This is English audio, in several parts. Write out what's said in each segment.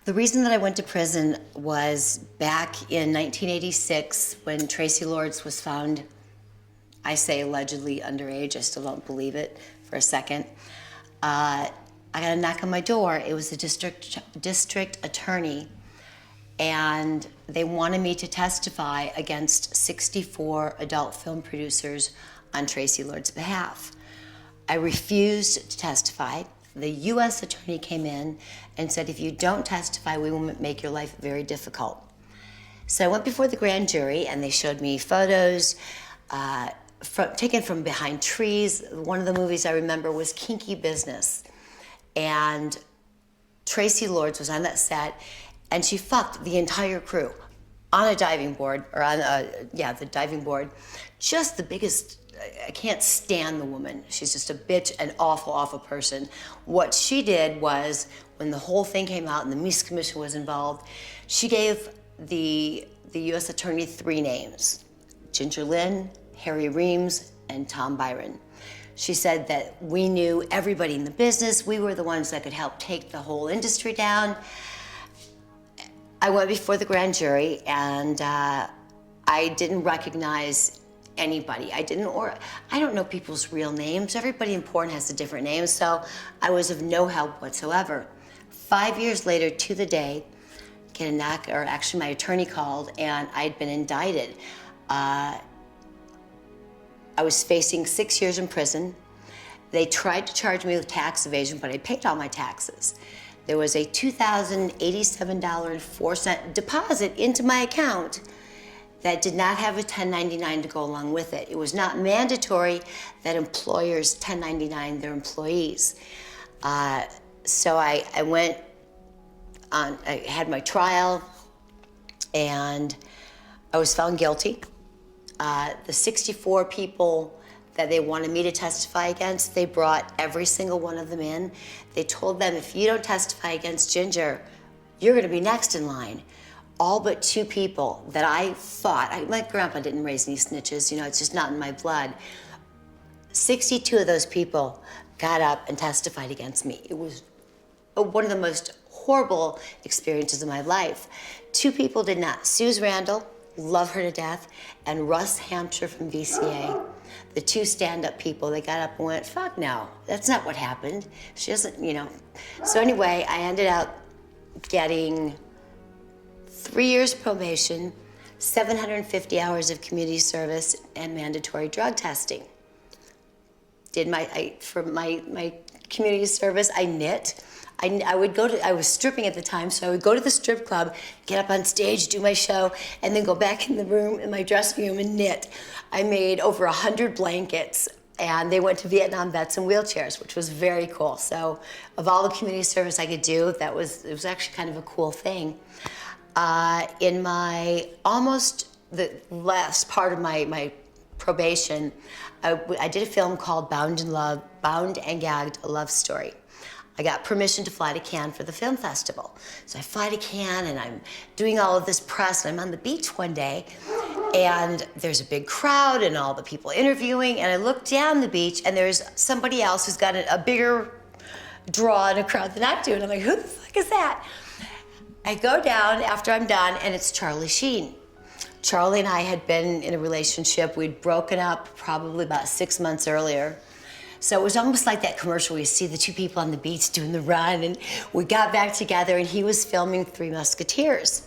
The reason that I went to prison was back in 1986 when Tracy Lords was found, I say allegedly underage, I still don't believe it for a second. I got a knock on my door. It was the district attorney, and they wanted me to testify against 64 adult film producers on Tracy Lords' behalf. I refused to testify. The U.S. attorney came in and said, if you don't testify, we will make your life very difficult. So I went before the grand jury, and they showed me photos taken from behind trees. One of the movies I remember was Kinky Business. And Tracy Lords was on that set, and she fucked the entire crew on a diving board, or on the diving board. Just the biggest, I can't stand the woman. She's just a bitch, an awful, awful person. What she did was, when the whole thing came out and the Meese Commission was involved, she gave the U.S. attorney 3 names: Ginger Lynn, Harry Reams, and Tom Byron. She said that we knew everybody in the business. We were the ones that could help take the whole industry down. I went before the grand jury, and I didn't recognize anybody. I don't know people's real names. Everybody in porn has a different name, so I was of no help whatsoever. 5 years later, to the day, get a knock, or actually my attorney called, and I'd been indicted. I was facing 6 years in prison. They tried to charge me with tax evasion, but I paid all my taxes. There was a $2,087.04 deposit into my account that did not have a 1099 to go along with it. It was not mandatory that employers 1099 their employees. So I went on, I had my trial, and I was found guilty. The 64 people that they wanted me to testify against, they brought every single one of them in. They told them, if you don't testify against Ginger, you're gonna be next in line. All but 2 people that I thought, my grandpa didn't raise any snitches, it's just not in my blood. 62 of those people got up and testified against me. It was one of the most horrible experiences of my life. 2 people did not. Suze Randall, love her to death, and Russ Hampshire from VCA. The 2 stand-up people, they got up and went, fuck no, that's not what happened. She doesn't, So anyway, I ended up getting 3 years probation, 750 hours of community service, and mandatory drug testing. For my community service, I knit. I was stripping at the time, so I would go to the strip club, get up on stage, do my show, and then go back in the room, in my dressing room, and knit. I made over 100 blankets, and they went to Vietnam vets in wheelchairs, which was very cool. So of all the community service I could do, it was actually kind of a cool thing. In the last part of my probation, I did a film called Bound and Gagged, A Love Story. I got permission to fly to Cannes for the film festival. So I fly to Cannes, and I'm doing all of this press, and I'm on the beach one day, and there's a big crowd and all the people interviewing, and I look down the beach, and there's somebody else who's got a bigger draw in a crowd than I do, and I'm like, who the fuck is that? I go down after I'm done, and it's Charlie Sheen. Charlie and I had been in a relationship. We'd broken up probably about 6 months earlier. So it was almost like that commercial where you see the 2 people on the beach doing the run, and we got back together, and he was filming Three Musketeers.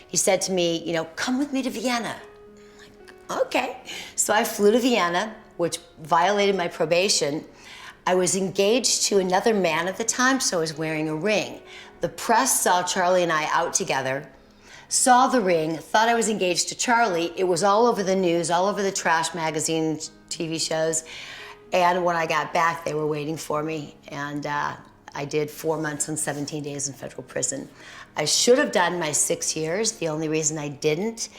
He said to me, come with me to Vienna. I'm like, okay. So I flew to Vienna, which violated my probation. I was engaged to another man at the time, so I was wearing a ring. The press saw Charlie and I out together, saw the ring, thought I was engaged to Charlie. It was all over the news, all over the trash magazines, TV shows. And when I got back, they were waiting for me. And I did 4 months and 17 days in federal prison. I should have done my 6 years. The only reason I didn't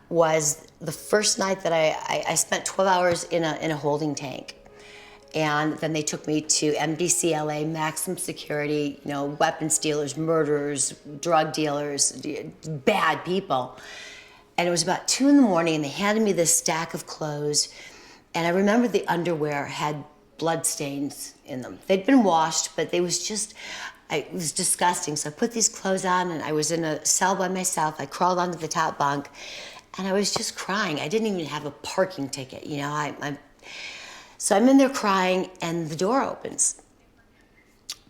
was the first night that I spent 12 hours in a holding tank. And then they took me to MDC LA, maximum security, weapons dealers, murderers, drug dealers, bad people. And it was about 2 in the morning, and they handed me this stack of clothes. And I remember the underwear had blood stains in them. They'd been washed, but they was just, It was disgusting. So I put these clothes on, and I was in a cell by myself. I crawled onto the top bunk, and I was just crying. I didn't even have a parking ticket, you know. So I'm in there crying, and the door opens.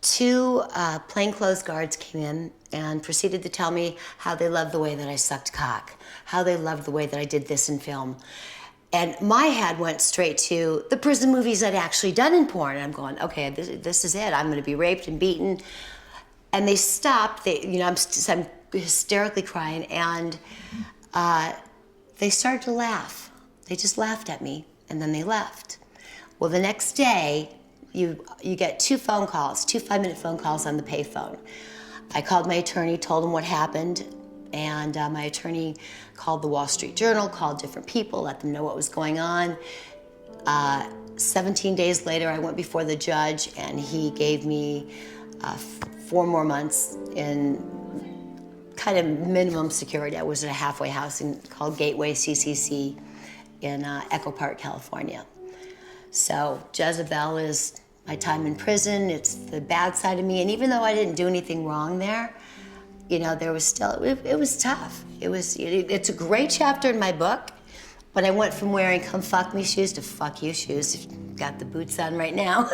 Two plainclothes guards came in and proceeded to tell me how they loved the way that I sucked cock, how they loved the way that I did this in film. And my head went straight to the prison movies I'd actually done in porn. And I'm going, okay, this is it. I'm going to be raped and beaten. And they stopped. I'm hysterically crying, and they started to laugh. They just laughed at me, and then they left. Well, the next day, you get two 5-minute phone calls on the payphone. I called my attorney, told him what happened, and my attorney called the Wall Street Journal, called different people, let them know what was going on. 17 days later, I went before the judge, and he gave me 4 more months in kind of minimum security. I was at a halfway house called Gateway CCC in Echo Park, California. So Jezebel is my time in prison. It's the bad side of me. And even though I didn't do anything wrong there, you know, there was still, it was tough. It's a great chapter in my book, but I went from wearing come fuck me shoes to fuck you shoes. Got the boots on right now.